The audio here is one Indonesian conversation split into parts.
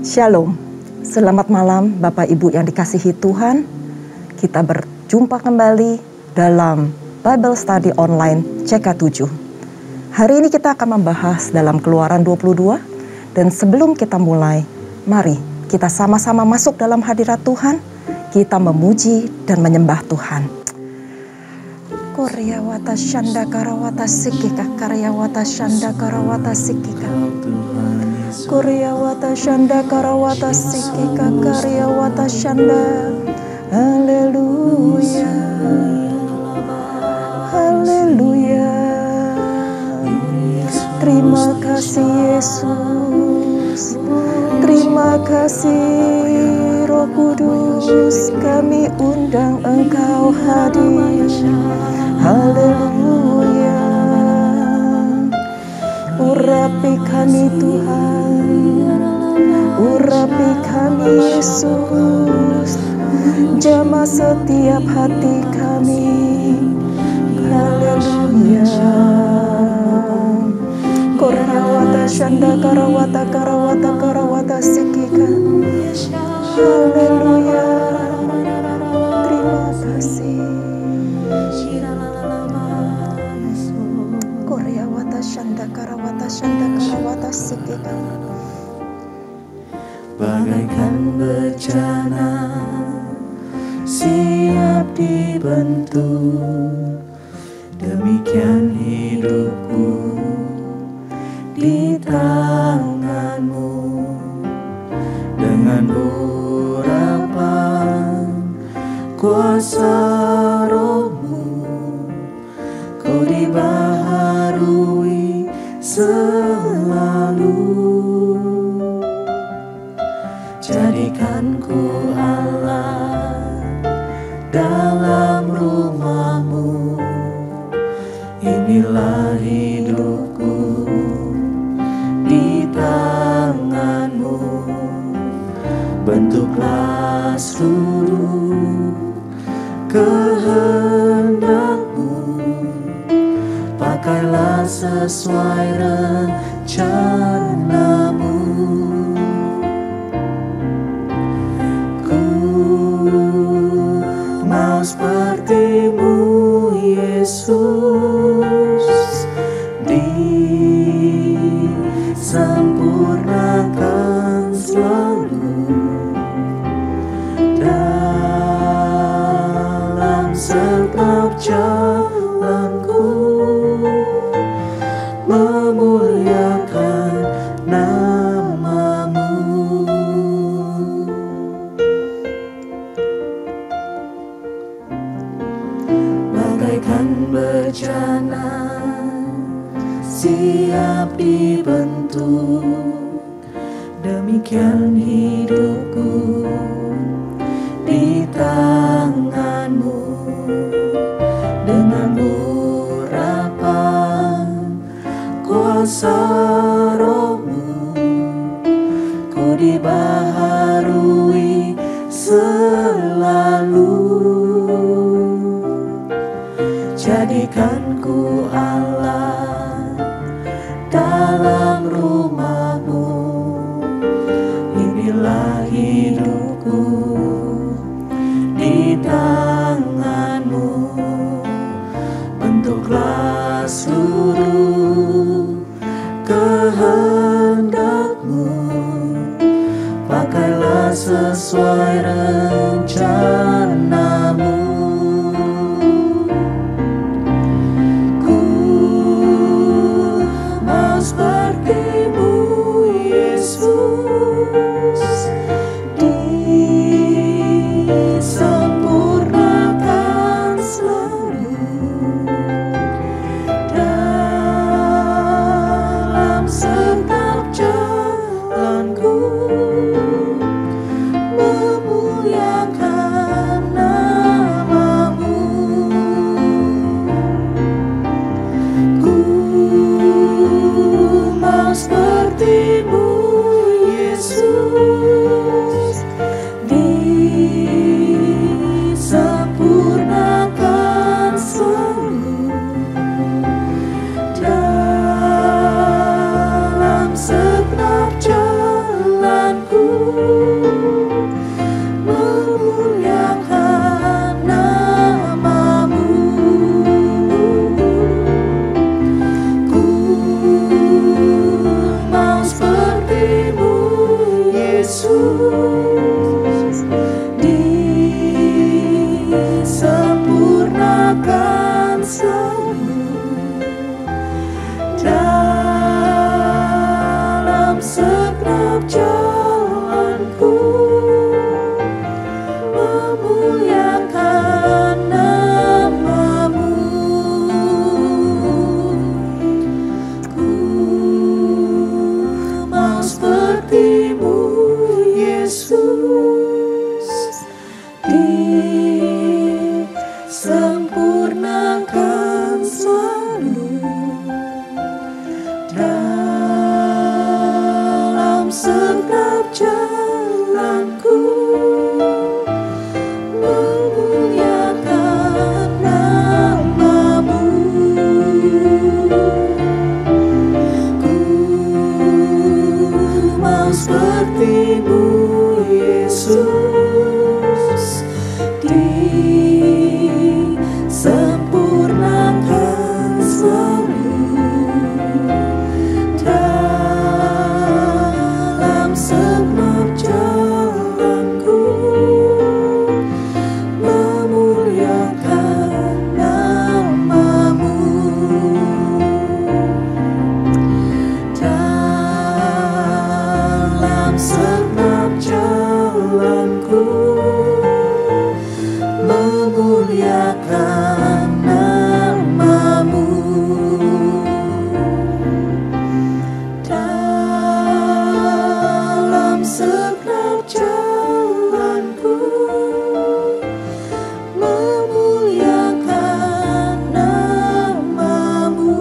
Shalom, selamat malam Bapak Ibu yang dikasihi Tuhan. Kita berjumpa kembali dalam Bible Study Online CK7. Hari ini kita akan membahas dalam Keluaran 22. Dan sebelum kita mulai, mari kita sama-sama masuk dalam hadirat Tuhan. Kita memuji dan menyembah Tuhan. Koryawata shanda karawata sikika karyawata shanda karawata sikika. Koryawata shanda karawata sikika karyawata shanda. Haleluya. Haleluya. Terima kasih Yesus. Terima kasih Roh Kudus. Kami undang Engkau hadir. Haleluya. Urapi kami Tuhan, urapi kami Yesus, jamah setiap hati kami. Haleluya. Korawata shanda karawata karawata karawata sikika. Haleluya. Terima kasih. Koryawata shanda karawata sikika. Bagaikan bencana siap dibentuk, demikian hidupku di tanganmu. Dengan urapan kuasa Roh-Mu, Kau dibaharui selalu. Jadikan ku Allah dalam rumah-Mu. Inilah hidupku di tangan-Mu. Bentuklah seluruh kehendak-Mu. Pakailah sesuai rencana-Mu. Ku mau seperti-Mu Yesus, disempurnakan selalu dalam setiap jalanku, memuliakan nama-Mu. Bagaikan bencana siap dibentuk, demikian hidupku di tangan-Mu. Dengan urapan kuasa Roh-Mu, Ku dibaharui selalu. Jadikan ku Allah dalam rumah-Mu. Inilah hidupku di tangan-Mu. Bentuklah seluruh kehendak-Mu. Pakailah sesuai rencana-Mu. Ku mau seperti-Mu Yesus, disempurnakan selalu dalam setiap jalanku, memuliakan segenap jalanku, memuliakan nama-Mu. Ku mau seperti-Mu, Yesus, disempurnakan selalu dalam segenap jalanku, memuliakan nama-Mu. Dalam segenap jalanku, memuliakan nama-Mu. Dalam segenap jalanku, memuliakan nama-Mu.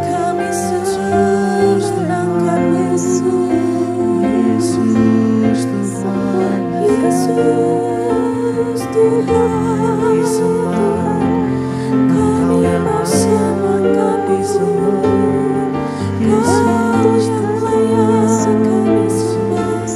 Kami sedangkan Yesus, Tuhan, Yesus, Tuhan, kami mau sembahkan semua. Yesus, layak kami sembah,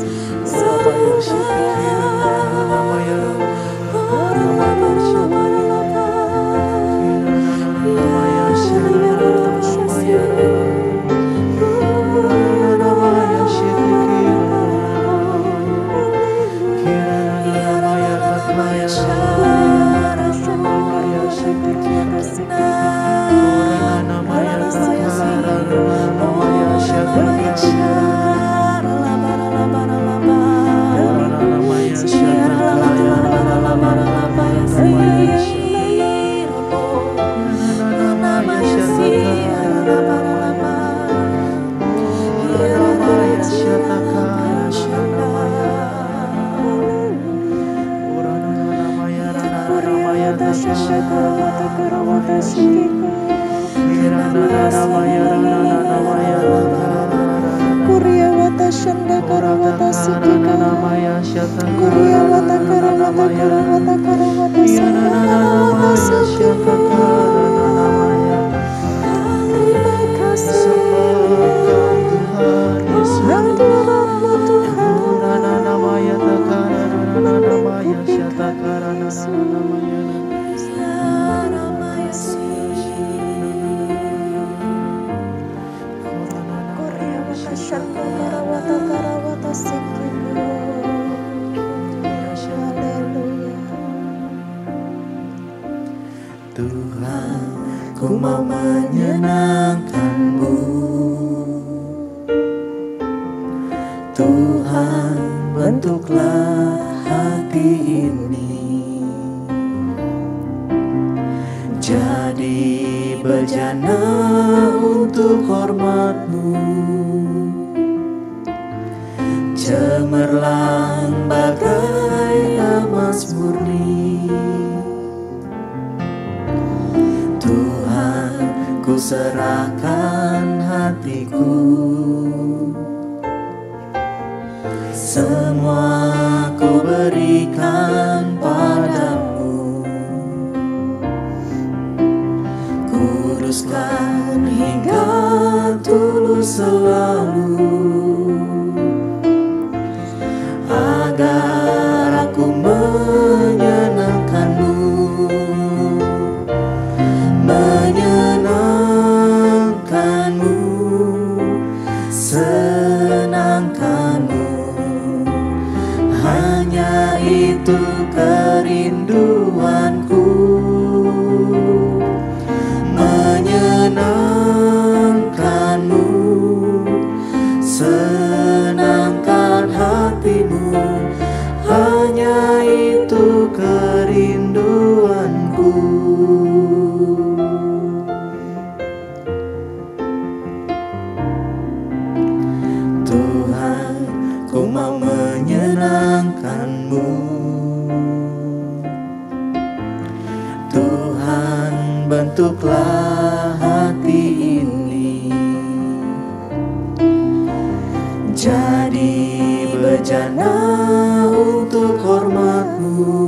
Tuhan, ku mau menyenangkan-Mu. Tuhan, bentuklah hati ini jadi bejana untuk hormat-Mu, cemerlang bagai emas murni. Tuhan, ku serahkan hatiku, semua ku berikan padamu. Kuduskan hingga tulus selalu, agar aku menyenangkan-Mu, menyenangkan-Mu, senangkan-Mu. Hanya itu kerinduanku, menyenangkan-Mu, senangkan hatimu. Hanya itu kerinduanku. Tuhan, ku mau menyenangkan-Mu. Tuhan, bentuklah hati ini jadi bejana untuk hormat-Mu,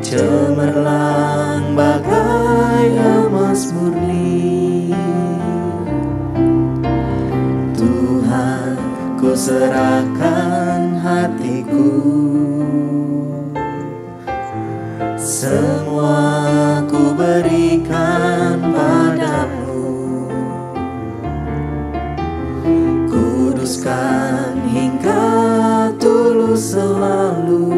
cemerlang bagai emas murni. Tuhan, ku serahkan hatiku, semua ku berikan padamu. Kuduskan hingga tulus selalu,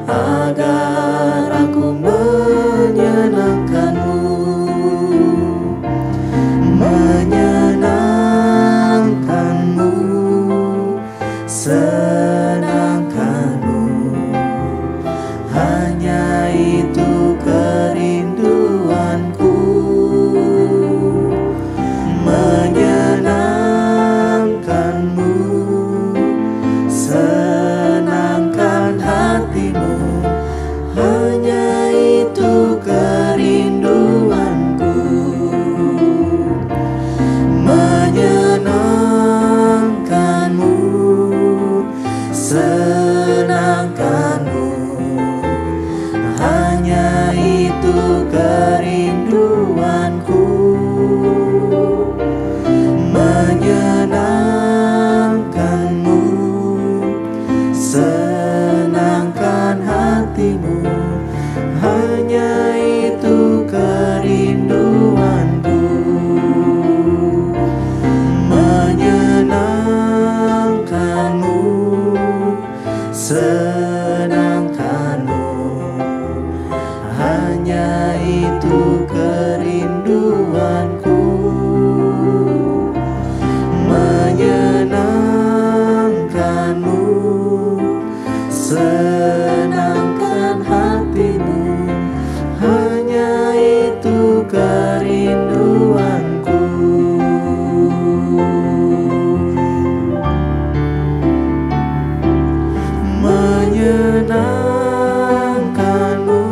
agar aku menyenangkan-Mu, menyenangkan-Mu, senangkan-Mu. Hanya itu kerinduanku, menyenangkan-Mu, senangkan hati-Mu. Hanya itu kerinduanku, menyenangkan-Mu, senangkan-Mu. Hanya itu kerinduanku, menyenangkan-Mu, senangkan hati-Mu. Hanya itu kerinduanku, menyenangkan-Mu, senangkan-Mu. Hanya itu kerinduanku, menyenangkan-Mu, senangkan hati-Mu. Hanya itu kerinduanku. Menyenangkan-Mu,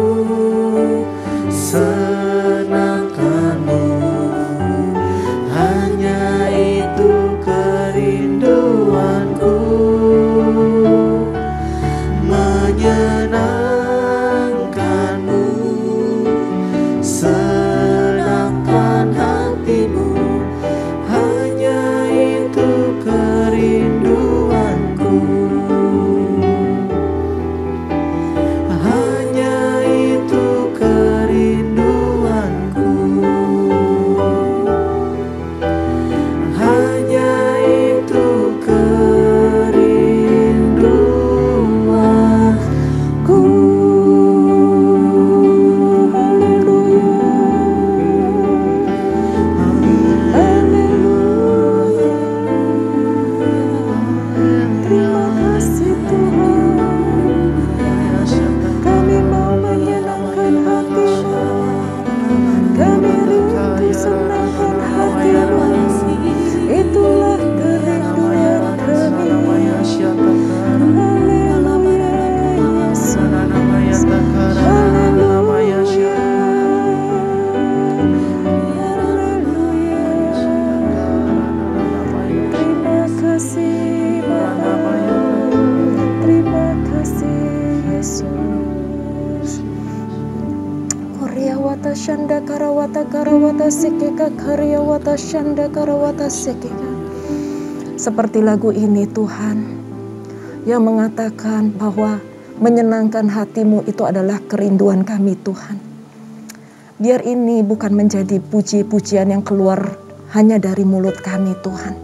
senangkan-Mu. Hanya itu kerinduanku, menyenangkan-Mu, senangkan hati-Mu. Hanya itu kerinduanku, hanya itu kerinduanku, hanya itu kerinduanku. Terima kasih Tuhan, kami mau menyenangkan hati-Mu, kami rindu senangkan hati-Mu, itulah kerinduan kami. Terima kasih Bapa, terima kasih Yesus. Koryawata shanda karawata karawata sekeka karyawata shanda karawata sekeka. Seperti lagu ini Tuhan, yang mengatakan bahwa menyenangkan hati-Mu itu adalah kerinduan kami Tuhan. Biar ini bukan menjadi puji-pujian yang keluar hanya dari mulut kami Tuhan,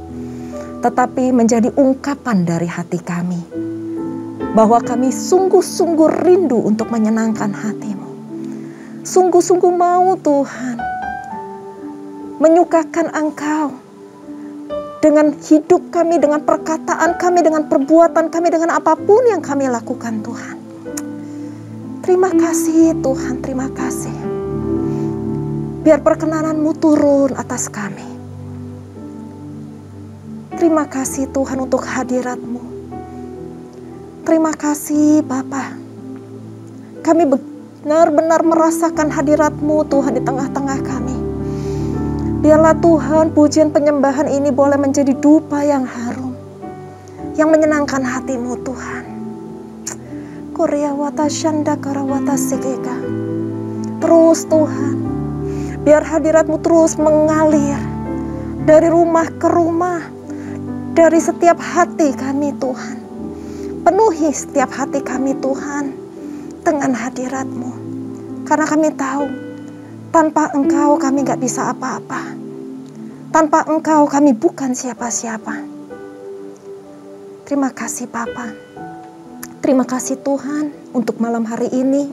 tetapi menjadi ungkapan dari hati kami, bahwa kami sungguh-sungguh rindu untuk menyenangkan hati-Mu. Sungguh-sungguh mau Tuhan menyukakan Engkau dengan hidup kami, dengan perkataan kami, dengan perbuatan kami, dengan apapun yang kami lakukan Tuhan. Terima kasih Tuhan, terima kasih. Biar perkenanan-Mu turun atas kami. Terima kasih Tuhan untuk hadirat-Mu. Terima kasih Bapa. Kami benar-benar merasakan hadirat-Mu Tuhan di tengah-tengah kami. Biarlah Tuhan pujian penyembahan ini boleh menjadi dupa yang harum, yang menyenangkan hati-Mu Tuhan. Koryawata syanda karawata sekeka. Terus Tuhan, biar hadirat-Mu terus mengalir dari rumah ke rumah, dari setiap hati kami Tuhan. Penuhi setiap hati kami Tuhan dengan hadirat-Mu. Karena kami tahu, tanpa Engkau kami gak bisa apa-apa. Tanpa Engkau kami bukan siapa-siapa. Terima kasih Bapa. Terima kasih Tuhan untuk malam hari ini.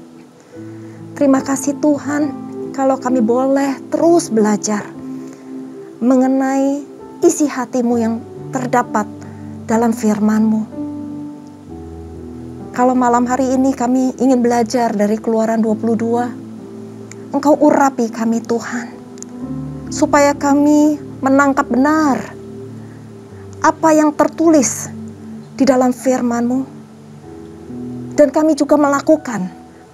Terima kasih Tuhan kalau kami boleh terus belajar mengenai isi hati-Mu yang terdapat dalam firman-Mu. Kalau malam hari ini kami ingin belajar dari Keluaran 22, Engkau urapi kami Tuhan, supaya kami menangkap benar apa yang tertulis di dalam firman-Mu. Dan kami juga melakukan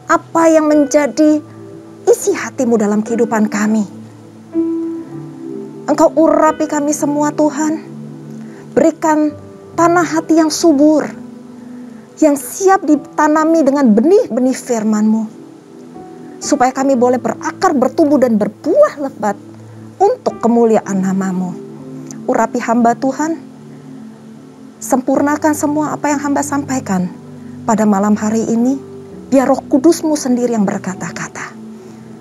apa yang menjadi isi hati-Mu dalam kehidupan kami. Engkau urapi kami semua Tuhan, berikan tanah hati yang subur, yang siap ditanami dengan benih-benih firman-Mu, supaya kami boleh berakar, bertumbuh, dan berbuah lebat untuk kemuliaan nama-Mu. Urapi hamba Tuhan, sempurnakan semua apa yang hamba sampaikan pada malam hari ini, biar Roh Kudus-Mu sendiri yang berkata-kata.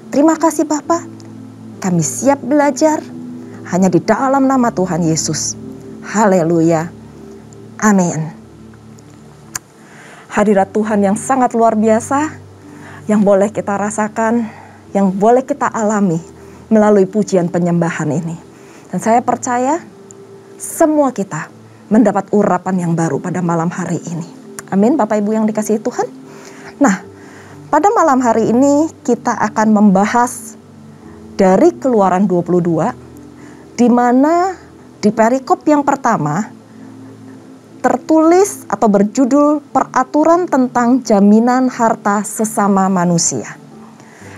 Terima kasih Bapa, kami siap belajar hanya di dalam nama Tuhan Yesus. Haleluya, amin. Hadirat Tuhan yang sangat luar biasa, yang boleh kita rasakan, yang boleh kita alami melalui pujian penyembahan ini. Dan saya percaya semua kita mendapat urapan yang baru pada malam hari ini. Amin, Bapak Ibu yang dikasihi Tuhan. Nah, pada malam hari ini kita akan membahas dari Keluaran 22, di mana di perikop yang pertama tertulis atau berjudul peraturan tentang jaminan harta sesama manusia.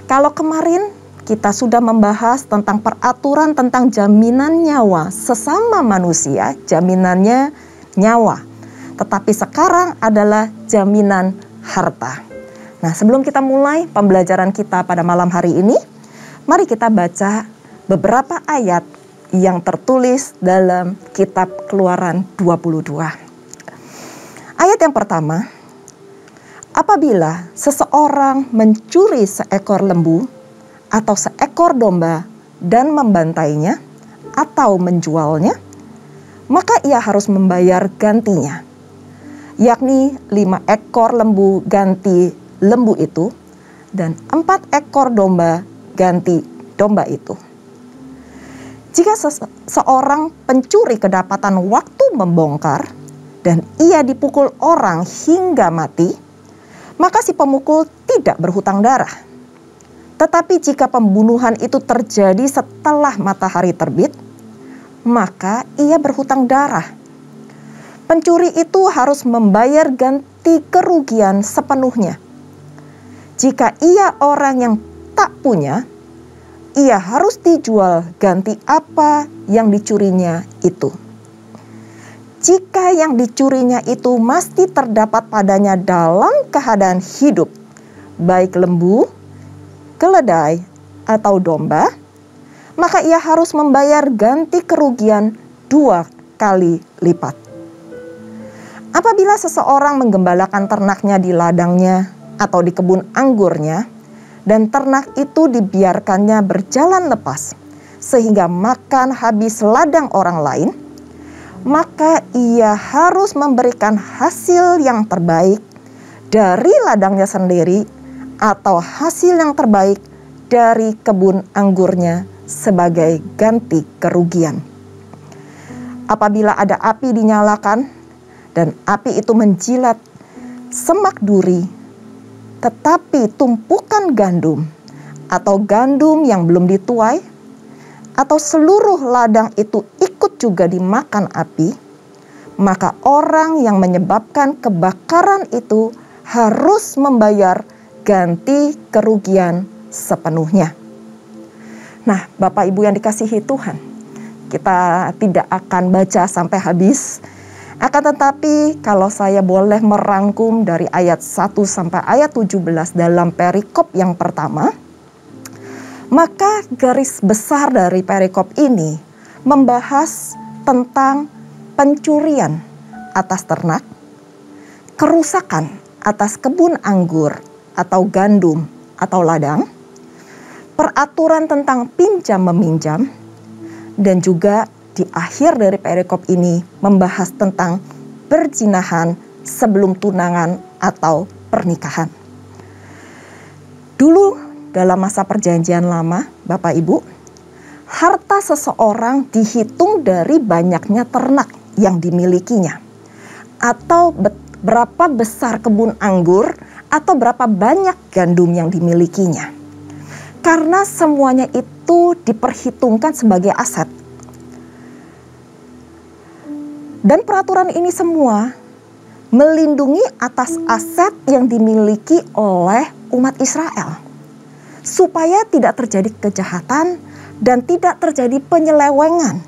Kalau kemarin kita sudah membahas tentang peraturan tentang jaminan nyawa sesama manusia, jaminannya nyawa. Tetapi sekarang adalah jaminan harta. Nah, sebelum kita mulai pembelajaran kita pada malam hari ini, mari kita baca beberapa ayat yang tertulis dalam kitab Keluaran 22. Ayat yang pertama, apabila seseorang mencuri seekor lembu atau seekor domba dan membantainya atau menjualnya, maka ia harus membayar gantinya, yakni 5 ekor lembu ganti lembu itu dan 4 ekor domba ganti domba itu. Jika seorang pencuri kedapatan waktu membongkar dan ia dipukul orang hingga mati, maka si pemukul tidak berhutang darah. Tetapi jika pembunuhan itu terjadi setelah matahari terbit, maka ia berhutang darah. Pencuri itu harus membayar ganti kerugian sepenuhnya. Jika ia orang yang tak punya, ia harus dijual ganti apa yang dicurinya itu. Jika yang dicurinya itu masih terdapat padanya dalam keadaan hidup, baik lembu, keledai, atau domba, maka ia harus membayar ganti kerugian 2 kali lipat. Apabila seseorang menggembalakan ternaknya di ladangnya atau di kebun anggurnya, dan ternak itu dibiarkannya berjalan lepas, sehingga makan habis ladang orang lain, maka ia harus memberikan hasil yang terbaik dari ladangnya sendiri atau hasil yang terbaik dari kebun anggurnya sebagai ganti kerugian. Apabila ada api dinyalakan dan api itu menjilat semak duri, tetapi tumpukan gandum atau gandum yang belum dituai atau seluruh ladang itu ikut juga dimakan api, maka orang yang menyebabkan kebakaran itu harus membayar ganti kerugian sepenuhnya. Nah, Bapak Ibu yang dikasihi Tuhan, kita tidak akan baca sampai habis. Akan tetapi kalau saya boleh merangkum dari ayat 1 sampai ayat 17 dalam perikop yang pertama, maka garis besar dari perikop ini membahas tentang pencurian atas ternak, kerusakan atas kebun anggur atau gandum atau ladang, peraturan tentang pinjam meminjam, dan juga di akhir dari perikop ini membahas tentang perzinahan sebelum tunangan atau pernikahan. Dulu dalam masa perjanjian lama, Bapak Ibu, harta seseorang dihitung dari banyaknya ternak yang dimilikinya, atau berapa besar kebun anggur atau berapa banyak gandum yang dimilikinya. Karena semuanya itu diperhitungkan sebagai aset. Dan peraturan ini semua melindungi atas aset yang dimiliki oleh umat Israel, supaya tidak terjadi kejahatan dan tidak terjadi penyelewengan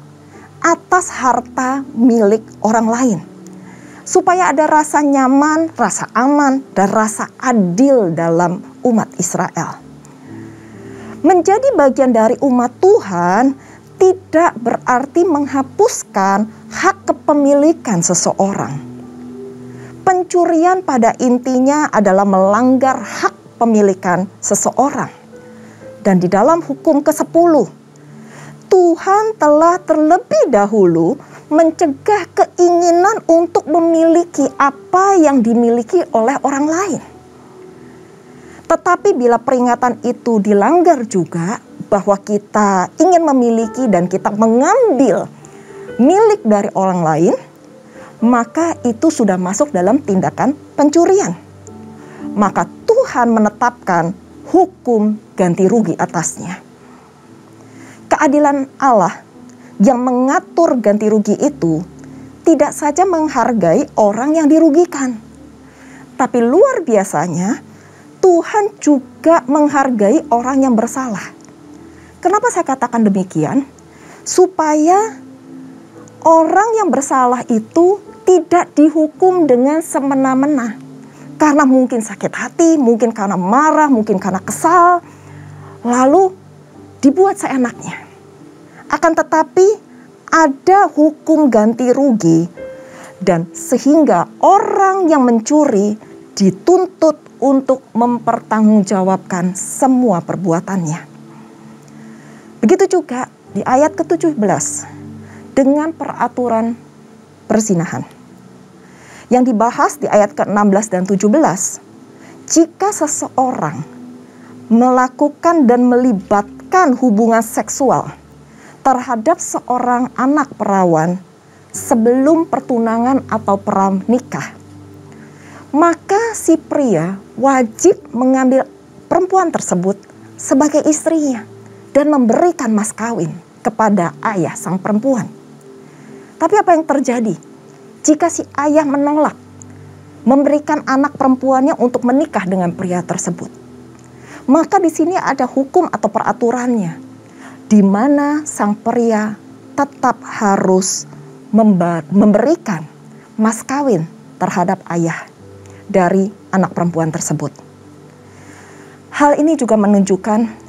atas harta milik orang lain. Supaya ada rasa nyaman, rasa aman, dan rasa adil dalam umat Israel. Menjadi bagian dari umat Tuhan tidak berarti menghapuskan hak kepemilikan seseorang. Pencurian pada intinya adalah melanggar hak pemilikan seseorang. Dan di dalam hukum ke-10, Tuhan telah terlebih dahulu mencegah keinginan untuk memiliki apa yang dimiliki oleh orang lain. Tetapi bila peringatan itu dilanggar juga, bahwa kita ingin memiliki dan kita mengambil milik dari orang lain, maka itu sudah masuk dalam tindakan pencurian. Maka Tuhan menetapkan hukum ganti rugi atasnya. Keadilan Allah yang mengatur ganti rugi itu tidak saja menghargai orang yang dirugikan, tapi luar biasanya Tuhan juga menghargai orang yang bersalah. Kenapa saya katakan demikian? Supaya orang yang bersalah itu tidak dihukum dengan semena-mena. Karena mungkin sakit hati, mungkin karena marah, mungkin karena kesal, lalu dibuat seenaknya. Akan tetapi ada hukum ganti rugi, dan sehingga orang yang mencuri dituntut untuk mempertanggungjawabkan semua perbuatannya. Begitu juga di ayat ke-17 dengan peraturan perzinahan. Yang dibahas di ayat ke-16 dan 17, jika seseorang melakukan dan melibatkan hubungan seksual terhadap seorang anak perawan sebelum pertunangan atau pranikah, maka si pria wajib mengambil perempuan tersebut sebagai istrinya dan memberikan mas kawin kepada ayah sang perempuan. Tapi apa yang terjadi jika si ayah menolak memberikan anak perempuannya untuk menikah dengan pria tersebut? Maka di sini ada hukum atau peraturannya, di mana sang pria tetap harus memberikan mas kawin terhadap ayah dari anak perempuan tersebut. Hal ini juga menunjukkan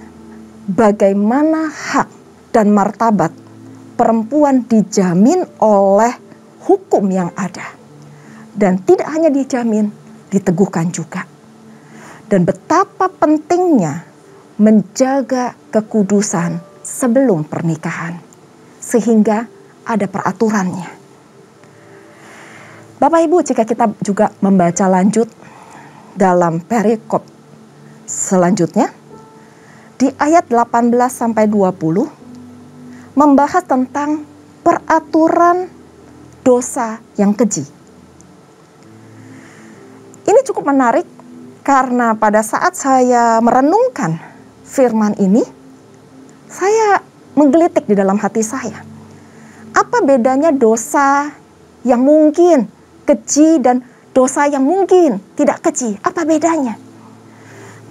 bagaimana hak dan martabat perempuan dijamin oleh hukum yang ada. Dan tidak hanya dijamin, diteguhkan juga. Dan betapa pentingnya menjaga kekudusan sebelum pernikahan, sehingga ada peraturannya. Bapak Ibu, jika kita juga membaca lanjut dalam perikop selanjutnya, di ayat 18 sampai 20 membahas tentang peraturan dosa yang keji. Ini cukup menarik karena pada saat saya merenungkan firman ini, saya menggelitik di dalam hati saya. Apa bedanya dosa yang mungkin keji dan dosa yang mungkin tidak keji? Apa bedanya?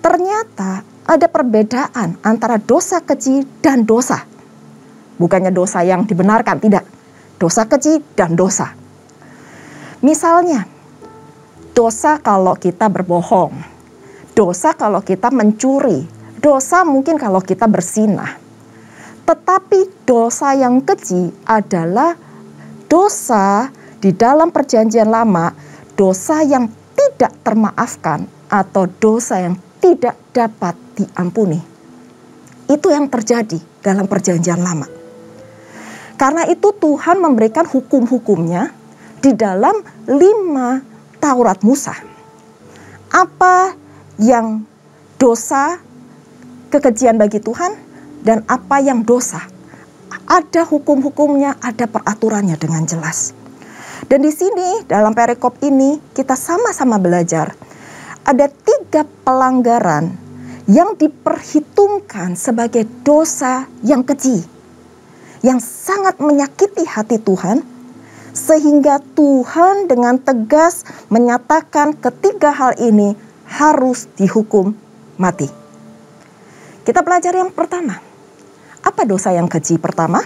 Ternyata ada perbedaan antara dosa keji dan dosa. Bukannya dosa yang dibenarkan, tidak. Dosa keji dan dosa. Misalnya, dosa kalau kita berbohong, dosa kalau kita mencuri, dosa mungkin kalau kita berzinah. Tetapi dosa yang keji adalah dosa di dalam perjanjian lama, dosa yang tidak termaafkan atau dosa yang tidak dapat diampuni. Itu yang terjadi dalam perjanjian lama. Karena itu Tuhan memberikan hukum-hukumnya di dalam 5 Taurat Musa. Apa yang dosa kekejian bagi Tuhan dan apa yang dosa. Ada hukum-hukumnya, ada peraturannya dengan jelas. Dan di sini dalam perikop ini kita sama-sama belajar ada 3 pelanggaran yang diperhitungkan sebagai dosa yang keji, yang sangat menyakiti hati Tuhan, sehingga Tuhan dengan tegas menyatakan ketiga hal ini harus dihukum mati. Kita belajar yang pertama. Apa dosa yang keji pertama?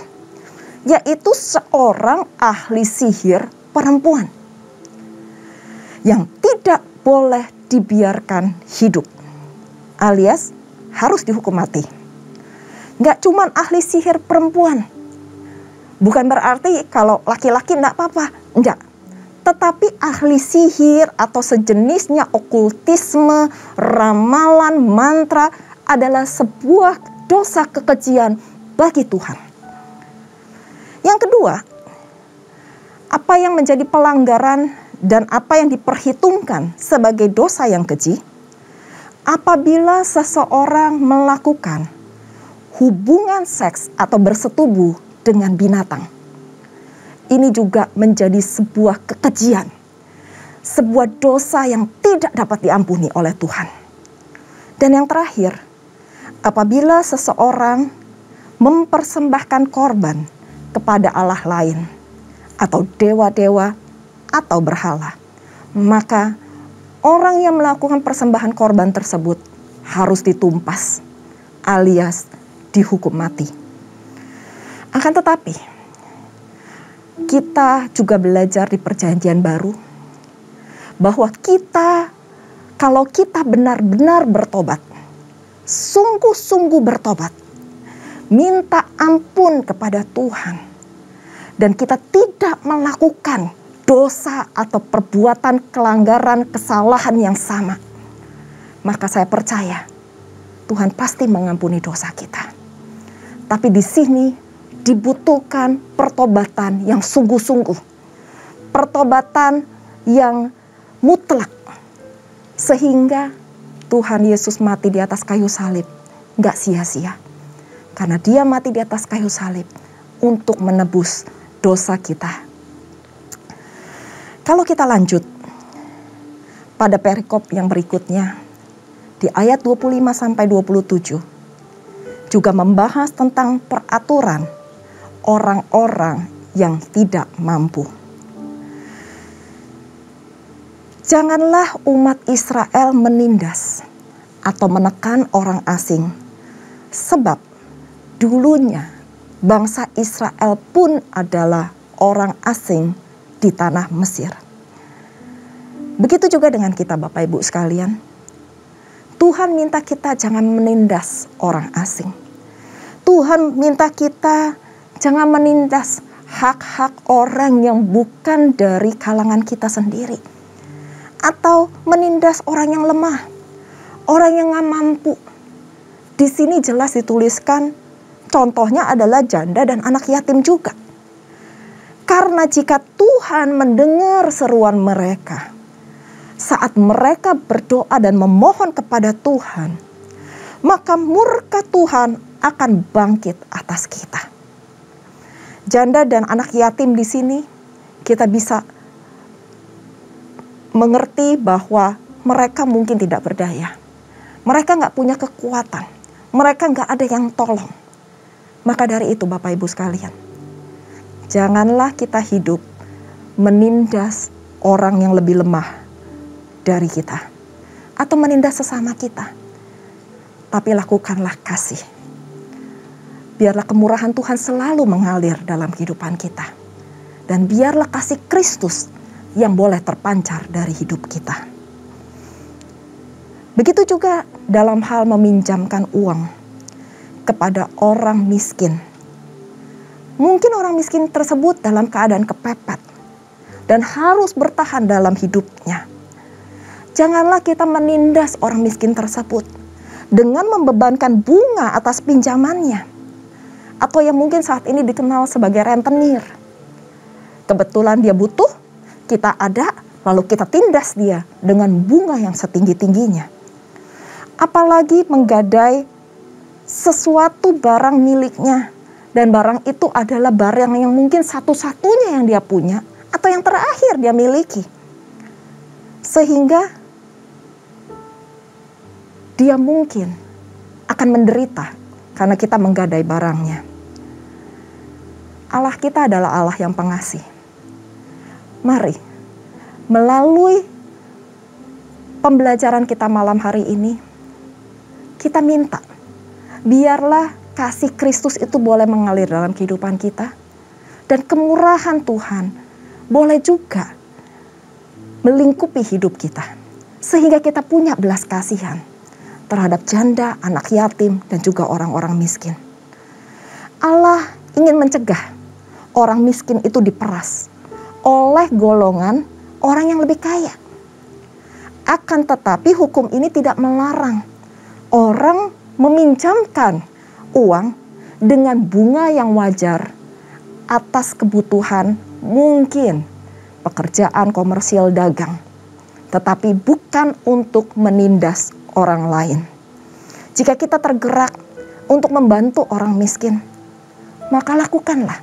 Yaitu seorang ahli sihir perempuan yang tidak boleh dibiarkan hidup, alias harus dihukum mati. Nggak cuman ahli sihir perempuan, bukan berarti kalau laki-laki enggak apa-apa, enggak. Tetapi ahli sihir atau sejenisnya, okultisme, ramalan, mantra adalah sebuah dosa kekejian bagi Tuhan. Yang kedua, apa yang menjadi pelanggaran dan apa yang diperhitungkan sebagai dosa yang keji? Apabila seseorang melakukan hubungan seks atau bersetubuh dengan binatang. Ini juga menjadi sebuah kekejian, sebuah dosa yang tidak dapat diampuni oleh Tuhan. Dan yang terakhir, apabila seseorang mempersembahkan korban kepada Allah lain atau dewa-dewa atau berhala, maka orang yang melakukan persembahan korban tersebut harus ditumpas alias dihukum mati. Akan tetapi, kita juga belajar di perjanjian baru bahwa kalau kita benar-benar bertobat, sungguh-sungguh bertobat, minta ampun kepada Tuhan, dan kita tidak melakukan dosa atau perbuatan kelanggaran, kesalahan yang sama, maka saya percaya Tuhan pasti mengampuni dosa kita. Tapi di sini dibutuhkan pertobatan yang sungguh-sungguh, pertobatan yang mutlak, sehingga Tuhan Yesus mati di atas kayu salib gak sia-sia, karena Dia mati di atas kayu salib untuk menebus dosa kita. Kalau kita lanjut pada perikop yang berikutnya di ayat 25 sampai 27 juga membahas tentang peraturan orang-orang yang tidak mampu. Janganlah umat Israel menindas atau menekan orang asing, sebab dulunya bangsa Israel pun adalah orang asing di tanah Mesir. Begitu juga dengan kita Bapak Ibu sekalian. Tuhan minta kita jangan menindas orang asing. Tuhan minta kita jangan menindas hak-hak orang yang bukan dari kalangan kita sendiri. Atau menindas orang yang lemah, orang yang gak mampu. Di sini jelas dituliskan contohnya adalah janda dan anak yatim juga. Karena jika Tuhan mendengar seruan mereka, saat mereka berdoa dan memohon kepada Tuhan, maka murka Tuhan akan bangkit atas kita. Janda dan anak yatim di sini kita bisa mengerti bahwa mereka mungkin tidak berdaya. Mereka nggak punya kekuatan. Mereka nggak ada yang tolong. Maka dari itu Bapak Ibu sekalian, janganlah kita hidup menindas orang yang lebih lemah dari kita. Atau menindas sesama kita. tapi lakukanlah kasih. Biarlah kemurahan Tuhan selalu mengalir dalam kehidupan kita. Dan biarlah kasih Kristus yang boleh terpancar dari hidup kita. Begitu juga dalam hal meminjamkan uang kepada orang miskin. Mungkin orang miskin tersebut dalam keadaan kepepet dan harus bertahan dalam hidupnya. Janganlah kita menindas orang miskin tersebut dengan membebankan bunga atas pinjamannya, atau yang mungkin saat ini dikenal sebagai rentenir. Kebetulan dia butuh, kita ada, lalu kita tindas dia dengan bunga yang setinggi-tingginya. Apalagi menggadai sesuatu barang miliknya, dan barang itu adalah barang yang mungkin satu-satunya yang dia punya atau yang terakhir dia miliki, sehingga dia mungkin akan menderita karena kita menggadai barangnya. Allah kita adalah Allah yang pengasih. Mari melalui pembelajaran kita malam hari ini, kita minta, biarlah kasih Kristus itu boleh mengalir dalam kehidupan kita. Dan kemurahan Tuhan boleh juga melingkupi hidup kita. Sehingga kita punya belas kasihan terhadap janda, anak yatim, dan juga orang-orang miskin. Allah ingin mencegah orang miskin itu diperas oleh golongan orang yang lebih kaya. Akan tetapi hukum ini tidak melarang orang meminjamkan uang dengan bunga yang wajar atas kebutuhan mungkin pekerjaan komersial dagang, tetapi bukan untuk menindas orang lain. Jika kita tergerak untuk membantu orang miskin, maka lakukanlah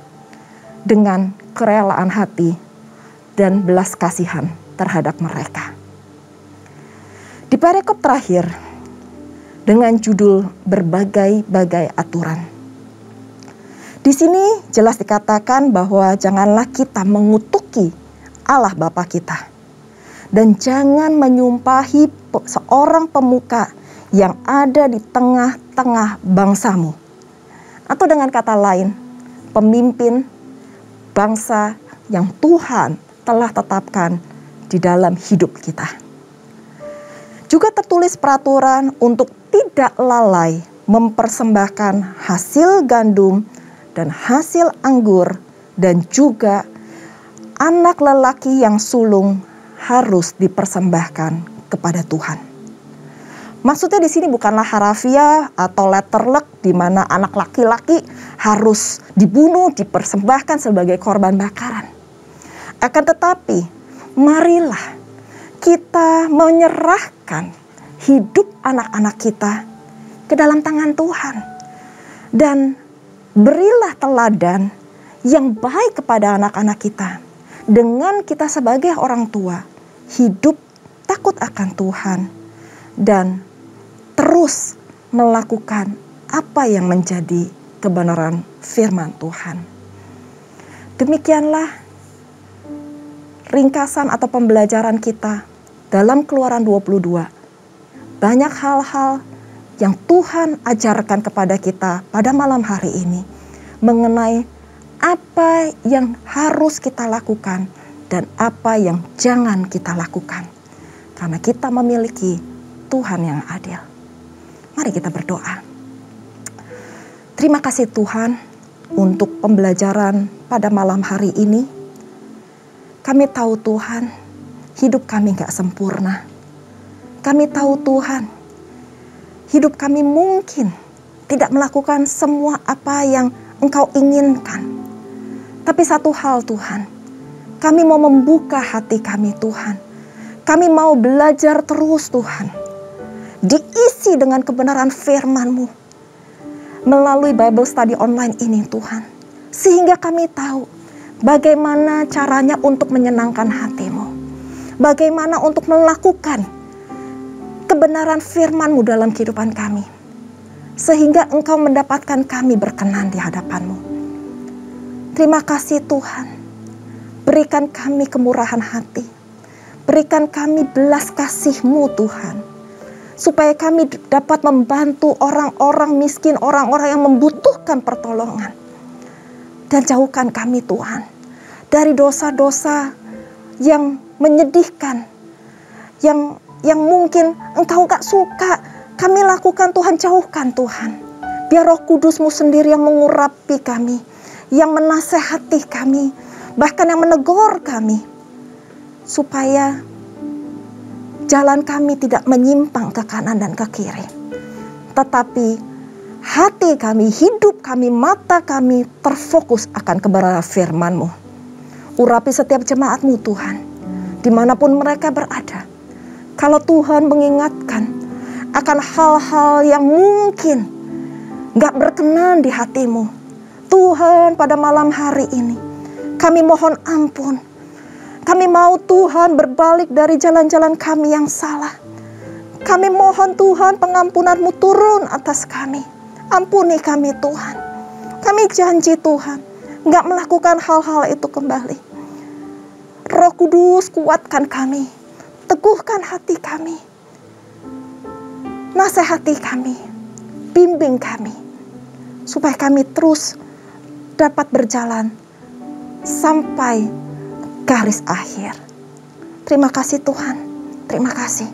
dengan kerelaan hati dan belas kasihan terhadap mereka. Di perikop terakhir, dengan judul berbagai-bagai aturan. Di sini jelas dikatakan bahwa janganlah kita mengutuki Allah Bapa kita. Dan jangan menyumpahi seorang pemuka yang ada di tengah-tengah bangsamu. Atau dengan kata lain, pemimpin bangsa yang Tuhan telah tetapkan di dalam hidup kita. Juga tertulis peraturan untuk tidak lalai mempersembahkan hasil gandum dan hasil anggur, dan juga anak lelaki yang sulung harus dipersembahkan kepada Tuhan. Maksudnya di sini bukanlah harafiah atau letterlek di mana anak laki-laki harus dibunuh, dipersembahkan sebagai korban bakaran. Akan tetapi, marilah kita menyerahkan hidup anak-anak kita ke dalam tangan Tuhan. Dan berilah teladan yang baik kepada anak-anak kita. Dengan kita sebagai orang tua, hidup takut akan Tuhan. Dan terus melakukan apa yang menjadi kebenaran firman Tuhan. Demikianlah ringkasan atau pembelajaran kita dalam Keluaran 22. Banyak hal-hal yang Tuhan ajarkan kepada kita pada malam hari ini mengenai apa yang harus kita lakukan dan apa yang jangan kita lakukan. Karena kita memiliki Tuhan yang adil. Mari kita berdoa. Terima kasih Tuhan untuk pembelajaran pada malam hari ini. Kami tahu Tuhan, hidup kami gak sempurna. Kami tahu Tuhan, hidup kami mungkin tidak melakukan semua apa yang Engkau inginkan. Tapi satu hal Tuhan, kami mau membuka hati kami Tuhan. Kami mau belajar terus Tuhan. Diisi dengan kebenaran firman-Mu. Melalui Bible Study online ini Tuhan. Sehingga kami tahu bagaimana caranya untuk menyenangkan hati-Mu. Bagaimana untuk melakukan kebenaran firman-Mu dalam kehidupan kami. Sehingga Engkau mendapatkan kami berkenan di hadapan-Mu. Terima kasih Tuhan. Berikan kami kemurahan hati. Berikan kami belas kasih-Mu Tuhan. supaya kami dapat membantu orang-orang miskin, orang-orang yang membutuhkan pertolongan. Dan jauhkan kami Tuhan dari dosa-dosa yang menyedihkan, yang mungkin Engkau gak suka kami lakukan Tuhan. Jauhkan Tuhan. Biar Roh Kudus-Mu sendiri yang mengurapi kami, yang menasehati kami, bahkan yang menegur kami, supaya jalan kami tidak menyimpang ke kanan dan ke kiri, tetapi hati kami, hidup kami, mata kami terfokus akan kebenaran firman-Mu. Urapi setiap jemaat-Mu Tuhan, dimanapun mereka berada. Kalau Tuhan mengingatkan akan hal-hal yang mungkin gak berkenan di hati-Mu, Tuhan, pada malam hari ini kami mohon ampun. Kami mau Tuhan berbalik dari jalan-jalan kami yang salah. Kami mohon Tuhan pengampunan-Mu turun atas kami. Ampuni kami Tuhan. Kami janji Tuhan gak melakukan hal-hal itu kembali. Roh Kudus, kuatkan kami, teguhkan hati kami, nasihati kami, bimbing kami, supaya kami terus dapat berjalan sampai garis akhir. Terima kasih Tuhan, terima kasih.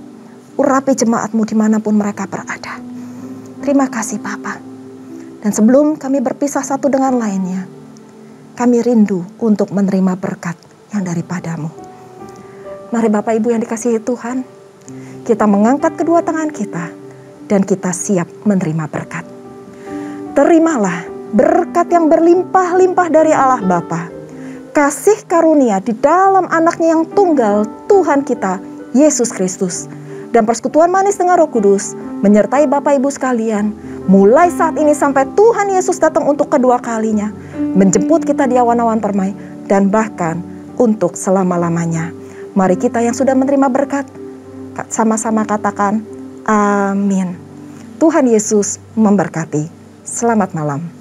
Urapi jemaat-Mu dimanapun mereka berada. Terima kasih Bapa. Dan sebelum kami berpisah satu dengan lainnya, kami rindu untuk menerima berkat yang daripada-Mu. Mari Bapak Ibu yang dikasihi Tuhan, kita mengangkat kedua tangan kita dan kita siap menerima berkat. Terimalah berkat yang berlimpah-limpah dari Allah Bapa, kasih karunia di dalam anaknya yang tunggal, Tuhan kita, Yesus Kristus, dan persekutuan manis dengan Roh Kudus, menyertai Bapak Ibu sekalian, mulai saat ini sampai Tuhan Yesus datang untuk kedua kalinya, menjemput kita di awan-awan permai, dan bahkan untuk selama-lamanya. Mari kita yang sudah menerima berkat, sama-sama katakan, amin. Tuhan Yesus memberkati. Selamat malam.